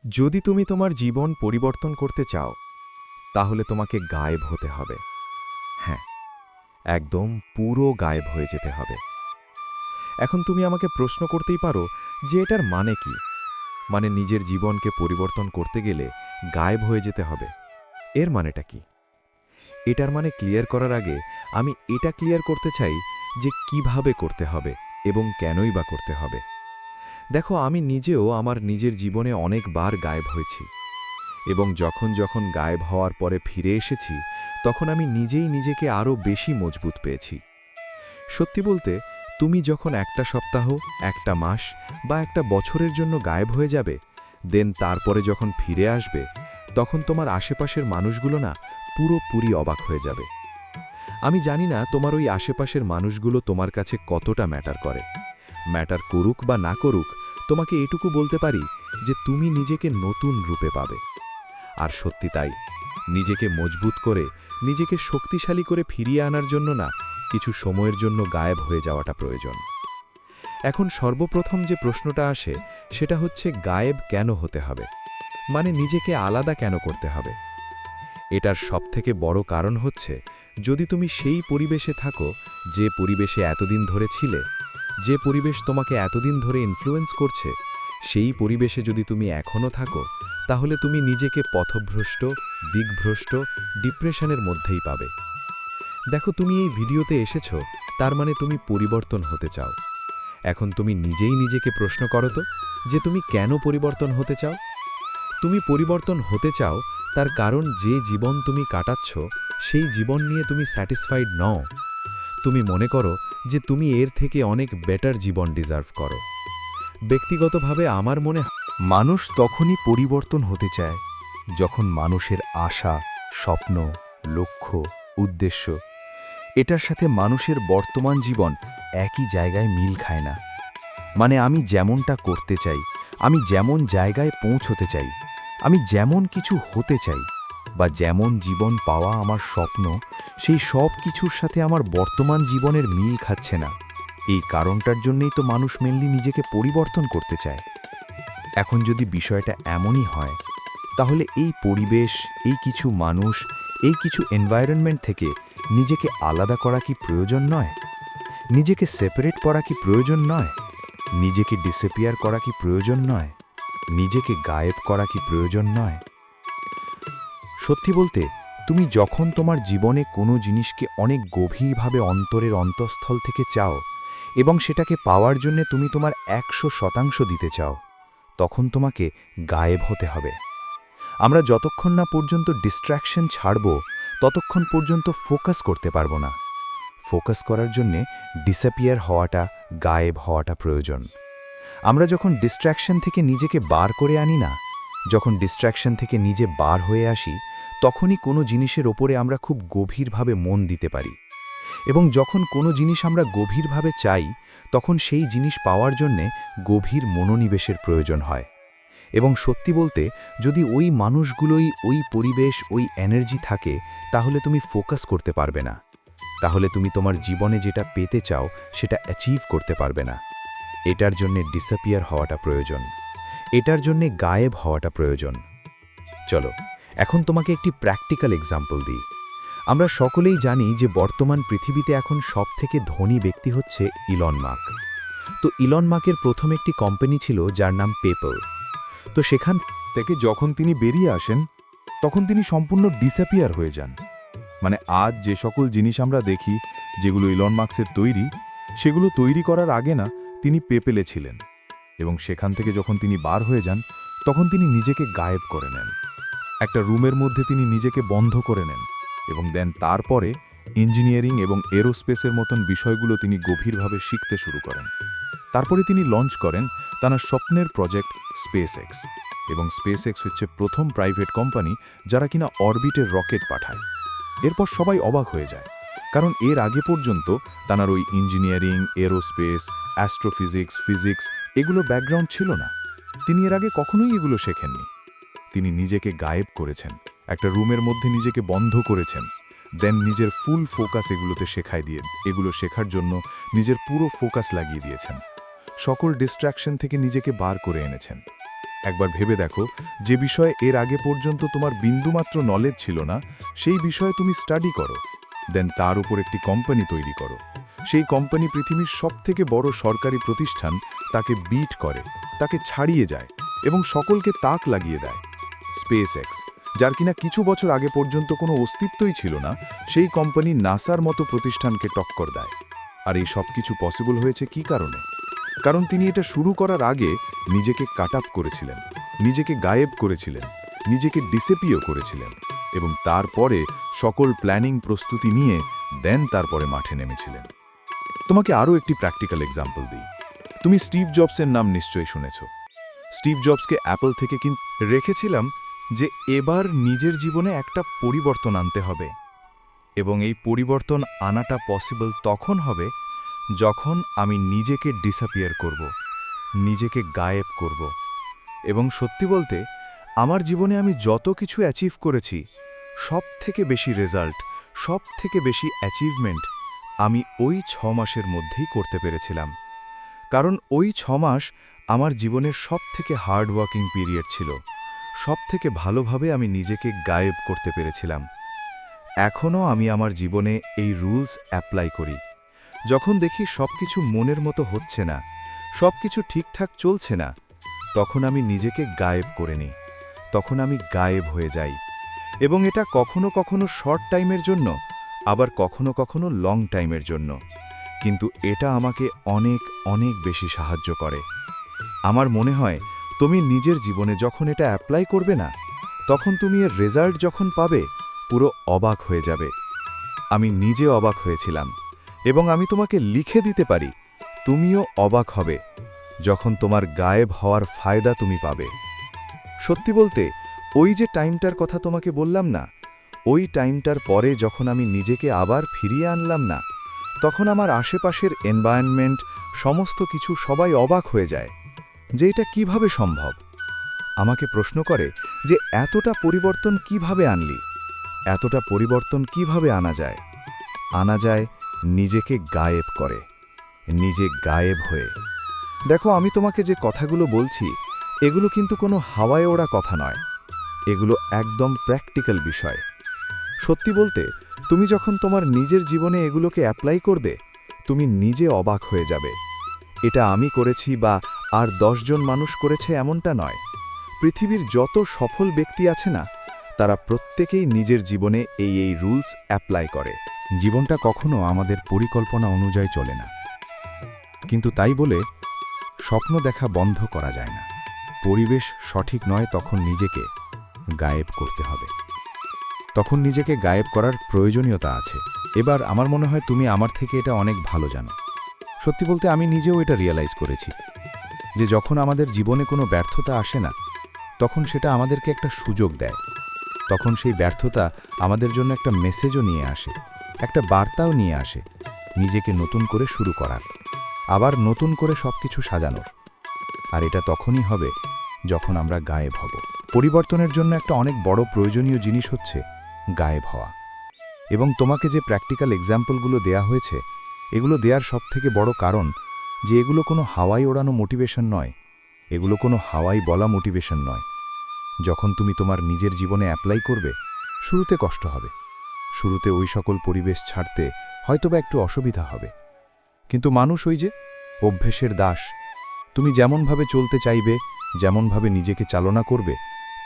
যদি তুমি তোমার জীবন পরিবর্তন করতে চাও তাহলে তোমাকে গায়েব হতে হবে। হ্যাঁ, একদম পুরো গায়েব হয়ে যেতে হবে। এখন তুমি আমাকে প্রশ্ন করতেই পারো যে এটার মানে কি? মানে নিজের জীবনকে পরিবর্তন করতে গেলে গায়েব হয়ে যেতে হবে। এর মানেটা কি? এটার মানে ক্লিয়ার করার আগে আমি এটা ক্লিয়ার করতে চাই যে কিভাবে করতে হবে এবং কেনই বা করতে হবে। দেখো, আমি নিজেও আমার নিজের জীবনে অনেকবার গায়েব হয়েছি এবং যখন যখন গায়েব হওয়ার পরে ফিরে এসেছি তখন আমি নিজেই নিজেকে আরও বেশি মজবুত পেয়েছি। সত্যি বলতে, তুমি যখন একটা সপ্তাহ, একটা মাস বা একটা বছরের জন্য গায়েব হয়ে যাবে, দেন তারপরে যখন ফিরে আসবে তখন তোমার আশেপাশের মানুষগুলো না পুরোপুরি অবাক হয়ে যাবে। আমি জানি না তোমার ওই আশেপাশের মানুষগুলো তোমার কাছে কতটা ম্যাটার করে। ম্যাটার করুক বা না করুক, তোমাকে এটুকু বলতে পারি যে তুমি নিজেকে নতুন রূপে পাবে। আর সত্যি তাই, নিজেকে মজবুত করে, নিজেকে শক্তিশালী করে ফিরিয়ে আনার জন্য না কিছু সময়ের জন্য গায়েব হয়ে যাওয়াটা প্রয়োজন। এখন সর্বপ্রথম যে প্রশ্নটা আসে সেটা হচ্ছে গায়েব কেন হতে হবে, মানে নিজেকে আলাদা কেন করতে হবে। এটার সবথেকে বড় কারণ হচ্ছে, যদি তুমি সেই পরিবেশে থাকো যে পরিবেশে এতদিন ধরে ছিলে, যে পরিবেশ তোমাকে এতদিন ধরে ইনফ্লুয়েন্স করছে, সেই পরিবেশে যদি তুমি এখনও থাকো তাহলে তুমি নিজেকে পথভ্রষ্ট, দিকভ্রষ্ট, ডিপ্রেশনের মধ্যেই পাবে। দেখো, তুমি এই ভিডিওতে এসেছো, তার মানে তুমি পরিবর্তন হতে চাও। এখন তুমি নিজেই নিজেকে প্রশ্ন করো তো যে তুমি কেন পরিবর্তন হতে চাও। তুমি পরিবর্তন হতে চাও তার কারণ যে জীবন তুমি কাটাচ্ছ সেই জীবন নিয়ে তুমি স্যাটিসফাইড নও। তুমি মনে করো যে তুমি এর থেকে অনেক বেটার জীবন ডিজার্ভ করো। ব্যক্তিগতভাবে আমার মনে হয় মানুষ তখনই পরিবর্তন হতে চায় যখন মানুষের আশা, স্বপ্ন, লক্ষ্য, উদ্দেশ্য এটার সাথে মানুষের বর্তমান জীবন একই জায়গায় মিল খায় না। মানে আমি যেমনটা করতে চাই, আমি যেমন জায়গায় পৌঁছতে চাই, আমি যেমন কিছু হতে চাই বা যেমন জীবন পাওয়া আমার স্বপ্ন, সেই সব কিছুর সাথে আমার বর্তমান জীবনের মিল খাচ্ছে না। এই কারণটার জন্যই তো মানুষ মেনলি নিজেকে পরিবর্তন করতে চায়। এখন যদি বিষয়টা এমনই হয়, তাহলে এই পরিবেশ, এই কিছু মানুষ, এই কিছু এনভায়রনমেন্ট থেকে নিজেকে আলাদা করা কি প্রয়োজন নয়? নিজেকে সেপারেট করা কি প্রয়োজন নয়? নিজেকে ডিসঅ্যাপিয়ার করা কি প্রয়োজন নয়? নিজেকে গায়েব করা কি প্রয়োজন নয়? সত্যি বলতে, তুমি যখন তোমার জীবনে কোনো জিনিসকে অনেক গভীরভাবে অন্তরের অন্তঃস্থল থেকে চাও এবং সেটাকে পাওয়ার জন্য তুমি তোমার 100% দিতে চাও, তখন তোমাকে গায়েব হতে হবে। আমরা যতক্ষণ না পর্যন্ত ডিস্ট্র্যাকশন ছাড়ব, ততক্ষণ পর্যন্ত ফোকাস করতে পারবো না। ফোকাস করার জন্যে ডিসঅ্যাপিয়ার হওয়াটা, গায়েব হওয়াটা প্রয়োজন। আমরা যখন ডিস্ট্র্যাকশন থেকে নিজেকে বার করে আনি না, যখন ডিস্ট্র্যাকশন থেকে নিজে বার হয়ে আসি, তখনই কোনো জিনিসের ওপরে আমরা খুব গভীরভাবে মন দিতে পারি। এবং যখন কোনো জিনিস আমরা গভীরভাবে চাই, তখন সেই জিনিস পাওয়ার জন্যে গভীর মনোনিবেশের প্রয়োজন হয়। এবং সত্যি বলতে, যদি ওই মানুষগুলোই, ওই পরিবেশ, ওই এনার্জি থাকে, তাহলে তুমি ফোকাস করতে পারবে না। তাহলে তুমি তোমার জীবনে যেটা পেতে চাও সেটা অ্যাচিভ করতে পারবে না। এটার জন্যে ডিসঅ্যাপিয়ার হওয়াটা প্রয়োজন। এটার জন্যে গায়েব হওয়াটা প্রয়োজন। চলো, এখন তোমাকে একটি প্র্যাকটিক্যাল এক্সাম্পল দিই। আমরা সকলেই জানি যে বর্তমান পৃথিবীতে এখন সবথেকে ধনী ব্যক্তি হচ্ছে ইলন মাস্ক। তো ইলন মাস্কের প্রথম একটি কোম্পানি ছিল যার নাম পেপল। তো সেখান থেকে যখন তিনি বেরিয়ে আসেন, তখন তিনি সম্পূর্ণ ডিসঅ্যাপিয়ার হয়ে যান। মানে আজ যে সকল জিনিস আমরা দেখি, যেগুলো ইলন মাস্কের তৈরি, সেগুলো তৈরি করার আগে না তিনি পেপেলে ছিলেন। এবং সেখান থেকে যখন তিনি বার হয়ে যান, তখন তিনি নিজেকে গায়েব করে নেন। একটা রুমের মধ্যে তিনি নিজেকে বন্ধ করে নেন এবং দেন তারপরে ইঞ্জিনিয়ারিং এবং এরোস্পেসের মতন বিষয়গুলো তিনি গভীরভাবে শিখতে শুরু করেন। তারপরে তিনি লঞ্চ করেন তার স্বপ্নের প্রজেক্ট স্পেসএক্স। এবং স্পেসএক্স হচ্ছে প্রথম প্রাইভেট কোম্পানি যারা কিনা অরবিটের রকেট পাঠায়। এরপর সবাই অবাক হয়ে যায়, কারণ এর আগে পর্যন্ত তার ওই ইঞ্জিনিয়ারিং, এরোস্পেস, অ্যাস্ট্রোফিজিক্স, ফিজিক্স এগুলো ব্যাকগ্রাউন্ড ছিল না। তিনি এর আগে কখনোই এগুলো শেখেননি। তিনি নিজেকে গায়েব করেছেন, একটা রুমের মধ্যে নিজেকে বন্ধ করেছেন, দেন নিজের ফুল ফোকাস এগুলোতে এগুলো শেখার জন্য নিজের পুরো ফোকাস লাগিয়ে দিয়েছেন। সকল ডিস্ট্র্যাকশন থেকে নিজেকে বার করে এনেছেন। একবার ভেবে দেখো, যে বিষয়ে এর আগে পর্যন্ত তোমার বিন্দুমাত্র নলেজ ছিল না, সেই বিষয়ে তুমি স্টাডি করো, দেন তার উপর একটি কোম্পানি তৈরি করো। সেই কোম্পানি পৃথিবীর সবথেকে বড় সরকারি প্রতিষ্ঠান তাকে বিট করে, তাকে ছাড়িয়ে যায় এবং সকলকে তাক লাগিয়ে দেয়। স্পেস এক্স, যার কিনা কিছু বছর আগে পর্যন্ত কোনো অস্তিত্বই ছিল না, সেই কোম্পানি নাসার মতো প্রতিষ্ঠানকে টক্কর দেয়। আর এই সব কিছু পসিবল হয়েছে কী কারণে? কারণ তিনি এটা শুরু করার আগে নিজেকে কাট আপ করেছিলেন, নিজেকে গায়েব করেছিলেন, নিজেকে ডিসেপিও করেছিলেন এবং তারপরে সকল প্ল্যানিং প্রস্তুতি নিয়ে দেন তারপরে মাঠে নেমেছিলেন। তোমাকে আরও একটি প্র্যাকটিক্যাল এক্সাম্পল দিই। তুমি স্টিভ জবসের নাম নিশ্চয়ই শুনেছ। স্টিভ জবসকে অ্যাপল থেকে কিন্তু রেখেছিলাম যে এবার নিজের জীবনে একটা পরিবর্তন আনতে হবে, এবং এই পরিবর্তন আনাটা পসিবল তখন হবে যখন আমি নিজেকে ডিসঅ্যাপিয়ার করব, নিজেকে গায়েব করব। এবং সত্যি বলতে, আমার জীবনে আমি যত কিছু অ্যাচিভ করেছি, সব থেকে বেশি রেজাল্ট, সব থেকে বেশি অ্যাচিভমেন্ট আমি ওই 6 মাসের মধ্যেই করতে পেরেছিলাম। কারণ ওই 6 মাস আমার জীবনের সব থেকে হার্ডওয়ার্কিং পিরিয়ড ছিল। সব থেকে ভালোভাবে আমি নিজেকে গায়েব করতে পেরেছিলাম। এখনও আমি আমার জীবনে এই রুলস অ্যাপ্লাই করি। যখন দেখি সব কিছু মনের মতো হচ্ছে না, সব কিছু ঠিকঠাক চলছে না, তখন আমি নিজেকে গায়েব করে নিই, তখন আমি গায়েব হয়ে যাই। এবং এটা কখনো কখনো শর্ট টাইমের জন্য, আবার কখনো কখনো লং টাইমের জন্য, কিন্তু এটা আমাকে অনেক অনেক বেশি সাহায্য করে। আমার মনে হয় তুমি নিজের জীবনে যখন এটা অ্যাপ্লাই করবে না, তখন তুমি এর রেজাল্ট যখন পাবে, পুরো অবাক হয়ে যাবে। আমি নিজে অবাক হয়েছিলাম, এবং আমি তোমাকে লিখে দিতে পারি, তুমিও অবাক হবে যখন তোমার গায়েব হওয়ার ফায়দা তুমি পাবে। সত্যি বলতে, ওই যে টাইমটার কথা তোমাকে বললাম না, ওই টাইমটার পরে যখন আমি নিজেকে আবার ফিরিয়ে আনলাম না, তখন আমার আশেপাশের এনভায়রনমেন্ট, সমস্ত কিছু সবাই অবাক হয়ে যায় যে এটা কিভাবে সম্ভব। আমাকে প্রশ্ন করে যে এতটা পরিবর্তন কিভাবে আনলি, এতটা পরিবর্তন কিভাবে আনা যায়? আনা যায় নিজেকে গায়েব করে, নিজে গায়েব হয়ে। দেখো, আমি তোমাকে যে কথাগুলো বলছি, এগুলো কিন্তু কোনো হাওয়ায় ওড়া কথা নয়, এগুলো একদম প্র্যাকটিক্যাল বিষয়। সত্যি বলতে, তুমি যখন তোমার নিজের জীবনে এগুলোকে অ্যাপ্লাই করবে, তুমি নিজে অবাক হয়ে যাবে। এটা আমি করেছি বা আর 10 জন মানুষ করেছে এমনটা নয়। পৃথিবীর যত সফল ব্যক্তি আছে না, তারা প্রত্যেকেই নিজের জীবনে এই রুলস অ্যাপ্লাই করে। জীবনটা কখনো আমাদের পরিকল্পনা অনুযায়ী চলে না, কিন্তু তাই বলে স্বপ্ন দেখা বন্ধ করা যায় না। পরিবেশ সঠিক নয়, তখন নিজেকে গায়েব করতে হবে, তখন নিজেকে গায়েব করার প্রয়োজনীয়তা আছে। এবার আমার মনে হয় তুমি আমার থেকে এটা অনেক ভালো জানো। সত্যি বলতে, আমি নিজেও এটা রিয়েলাইজ করেছি যে যখন আমাদের জীবনে কোনো ব্যর্থতা আসে না, তখন সেটা আমাদেরকে একটা সুযোগ দেয়। তখন সেই ব্যর্থতা আমাদের জন্য একটা মেসেজও নিয়ে আসে, একটা বার্তাও নিয়ে আসে, নিজেকে নতুন করে শুরু করার, আবার নতুন করে সব কিছু সাজানোর। আর এটা তখনই হবে যখন আমরা গায়েব হব। পরিবর্তনের জন্য একটা অনেক বড় প্রয়োজনীয় জিনিস হচ্ছে গায়েব হওয়া। এবং তোমাকে যে প্র্যাকটিক্যাল এক্সাম্পলগুলো দেয়া হয়েছে, এগুলো দেওয়ার সবথেকে বড় কারণ যে এগুলো কোনো হাওয়ায় ওড়ানো মোটিভেশন নয়, এগুলো কোনো হাওয়ায় বলা মোটিভেশন নয়। যখন তুমি তোমার নিজের জীবনে অ্যাপ্লাই করবে, শুরুতে কষ্ট হবে, শুরুতে ওই সকল পরিবেশ ছাড়তে হয়তোবা একটু অসুবিধা হবে, কিন্তু মানুষ ওই যে অভ্যেসের দাস। তুমি যেমনভাবে চলতে চাইবে, যেমনভাবে নিজেকে চালনা করবে,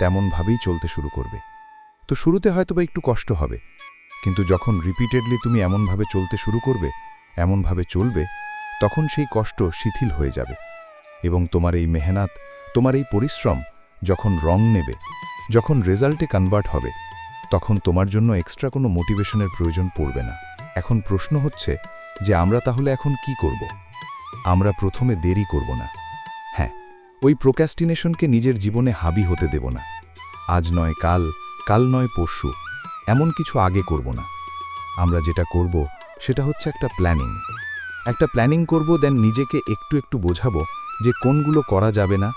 তেমনভাবেই চলতে শুরু করবে। তো শুরুতে হয়তোবা একটু কষ্ট হবে, কিন্তু যখন রিপিটেডলি তুমি এমনভাবে চলতে শুরু করবে, এমনভাবে চলবে, তখন সেই কষ্ট শিথিল হয়ে যাবে। এবং তোমার এই মেহনত, তোমার এই পরিশ্রম যখন রং নেবে, যখন রেজাল্টে কনভার্ট হবে, তখন তোমার জন্য এক্সট্রা কোনো মোটিভেশনের প্রয়োজন পড়বে না। এখন প্রশ্ন হচ্ছে যে আমরা তাহলে এখন কি করব? আমরা প্রথমে দেরি করব না। হ্যাঁ, ওই প্রোক্রাস্টিনেশনকে নিজের জীবনে হাবি হতে দেব না। আজ নয় কাল, কাল নয় পরশু, এমন কিছু আগে করব না। আমরা যেটা করব সেটা হচ্ছে একটা প্ল্যানিং করব, দেন নিজেকে একটু একটু বোঝাবো যে কোনগুলো করা যাবে না,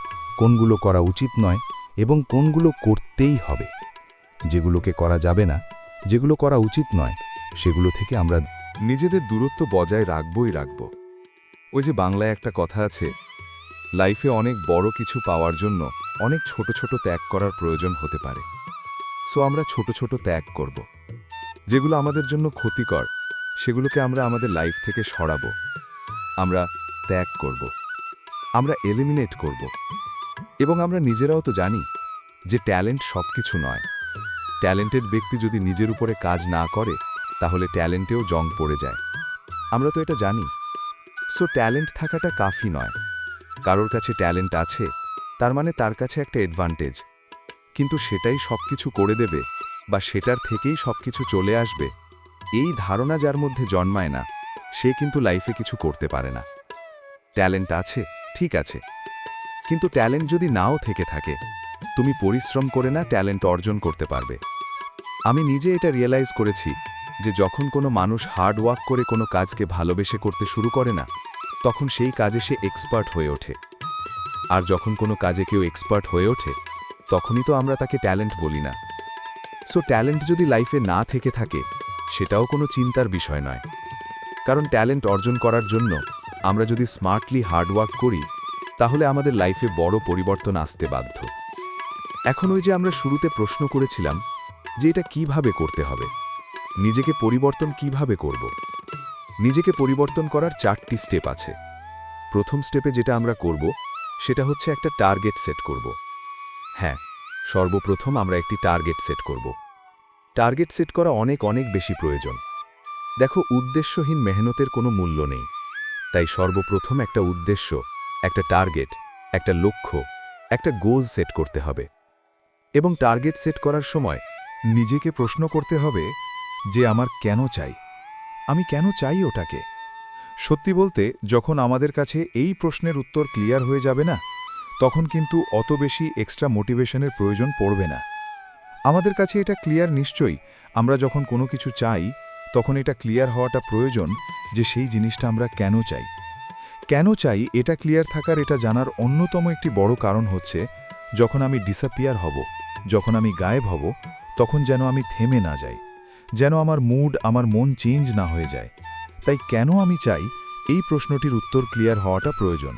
কোনগুলো করা উচিত নয়, এবং কোনগুলো করতেই হবে। যেগুলোকে করা যাবে না, যেগুলো করা উচিত নয়, সেগুলো থেকে আমরা নিজেদের দূরত্ব বজায় রাখবই রাখব। ওই যে বাংলায় একটা কথা আছে, লাইফে অনেক বড় কিছু পাওয়ার জন্য অনেক ছোট ছোট ত্যাগ করার প্রয়োজন হতে পারে। সো আমরা ছোট ছোট ত্যাগ করব। যেগুলো আমাদের জন্য ক্ষতিকর সেগুলোকে আমরা আমাদের লাইফ থেকে সরাবো। আমরা ত্যাগ করব, আমরা এলিমিনেট করব। এবং আমরা নিজেরাও তো জানি যে ট্যালেন্ট সব কিছু নয়। ট্যালেন্টেড ব্যক্তি যদি নিজের উপরে কাজ না করে তাহলে ট্যালেন্টেও জং পড়ে যায়। আমরা তো এটা জানি। সো ট্যালেন্ট থাকাটা কাফি নয়। কারোর কাছে ট্যালেন্ট আছে তার মানে তার কাছে একটা অ্যাডভান্টেজ, কিন্তু সেটাই সব কিছু করে দেবে বা সেটার থেকেই সব কিছু চলে আসবে, এই ধারণা যার মধ্যে জন্মায় না সে কিন্তু লাইফে কিছু করতে পারে না। ট্যালেন্ট আছে, ঠিক আছে, কিন্তু ট্যালেন্ট যদি নাও থেকে থাকে, তুমি পরিশ্রম করে না ট্যালেন্ট অর্জন করতে পারবে। আমি নিজে এটা রিয়েলাইজ করেছি যে যখন কোনো মানুষ হার্ড ওয়ার্ক করে কোনো কাজকে ভালোবেসে করতে শুরু করে না, তখন সেই কাজে সে এক্সপার্ট হয়ে ওঠে। আর যখন কোনো কাজে কেউ এক্সপার্ট হয়ে ওঠে তখনই তো আমরা তাকে ট্যালেন্ট বলি না। সো ট্যালেন্ট যদি লাইফে না থেকে থাকে সেটাও কোনো চিন্তার বিষয় নয়, কারণ ট্যালেন্ট অর্জন করার জন্য আমরা যদি স্মার্টলি হার্ডওয়ার্ক করি তাহলে আমাদের লাইফে বড় পরিবর্তন আসতে বাধ্য। এখন ওই যে আমরা শুরুতে প্রশ্ন করেছিলাম যে এটা কিভাবে করতে হবে, নিজেকে পরিবর্তন কিভাবে করব। নিজেকে পরিবর্তন করার 4টি স্টেপ আছে। প্রথম স্টেপে যেটা আমরা করব সেটা হচ্ছে একটা টার্গেট সেট করব। হ্যাঁ, সর্বপ্রথম আমরা একটি টার্গেট সেট করব। টার্গেট সেট করা অনেক অনেক বেশি প্রয়োজন। দেখো, উদ্দেশ্যহীন মেহনতের কোনো মূল্য নেই। তাই সর্বপ্রথম একটা উদ্দেশ্য, একটা টার্গেট, একটা লক্ষ্য, একটা গোল সেট করতে হবে। এবং টার্গেট সেট করার সময় নিজেকে প্রশ্ন করতে হবে যে আমার কেন চাই, আমি কেন চাই ওটাকে। সত্যি বলতে যখন আমাদের কাছে এই প্রশ্নের উত্তর ক্লিয়ার হয়ে যাবে না, তখন কিন্তু অত বেশি এক্সট্রা মোটিভেশনের প্রয়োজন পড়বে না। আমাদের কাছে এটা ক্লিয়ার নিশ্চয়ই, আমরা যখন কোনো কিছু চাই তখন এটা ক্লিয়ার হওয়াটা প্রয়োজন যে সেই জিনিসটা আমরা কেন চাই। কেন চাই এটা ক্লিয়ার থাকার, এটা জানার অন্যতম একটি বড় কারণ হচ্ছে যখন আমি ডিসঅ্যাপিয়ার হব, যখন আমি গায়েব হব, তখন যেন আমি থেমে না যাই, যেন আমার মুড, আমার মন চেঞ্জ না হয়ে যায়। তাই কেন আমি চাই এই প্রশ্নটির উত্তর ক্লিয়ার হওয়াটা প্রয়োজন।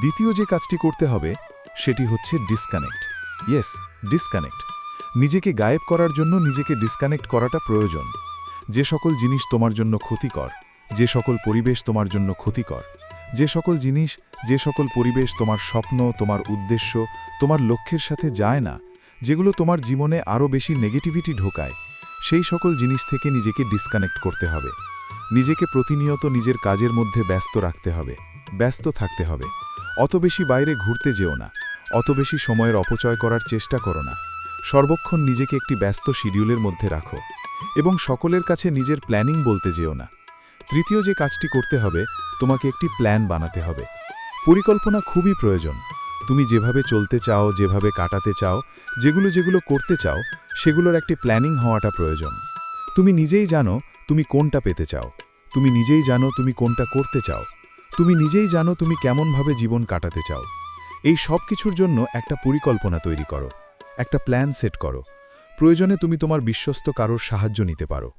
দ্বিতীয় যে কাজটি করতে হবে সেটি হচ্ছে ডিসকানেক্ট। Yes, disconnect. নিজেকে গায়েব করার জন্য নিজেকে ডিসকানেক্ট করাটা প্রয়োজন। যে সকল জিনিস তোমার জন্য ক্ষতিকর, যে সকল পরিবেশ তোমার জন্য ক্ষতিকর, যে সকল জিনিস, যে সকল পরিবেশ তোমার স্বপ্ন, তোমার উদ্দেশ্য, তোমার লক্ষ্যের সাথে যায় না, যেগুলো তোমার জীবনে আরও বেশি নেগেটিভিটি ঢোকায়, সেই সকল জিনিস থেকে নিজেকে ডিসকানেক্ট করতে হবে। নিজেকে প্রতিনিয়ত নিজের কাজের মধ্যে ব্যস্ত রাখতে হবে, ব্যস্ত থাকতে হবে। অত বেশি বাইরে ঘুরতে যেও না, অত বেশি সময়ের অপচয় করার চেষ্টা করো না। সর্বক্ষণ নিজেকে একটি ব্যস্ত শিডিউলের মধ্যে রাখো এবং সকলের কাছে নিজের প্ল্যানিং বলতে যেও না। তৃতীয় যে কাজটি করতে হবে, তোমাকে একটি প্ল্যান বানাতে হবে। পরিকল্পনা খুবই প্রয়োজন। তুমি যেভাবে চলতে চাও, যেভাবে কাটাতে চাও, যেগুলো যেগুলো করতে চাও, সেগুলোর একটি প্ল্যানিং হওয়াটা প্রয়োজন। তুমি নিজেই জানো তুমি কোনটা পেতে চাও, তুমি নিজেই জানো তুমি কোনটা করতে চাও, তুমি নিজেই জানো তুমি কেমনভাবে জীবন কাটাতে চাও। এই সব কিছুর জন্য একটা পরিকল্পনা তৈরি করো, একটা প্ল্যান সেট করো। প্রয়োজনে তুমি তোমার বিশ্বস্ত কারোর সাহায্য নিতে পারো।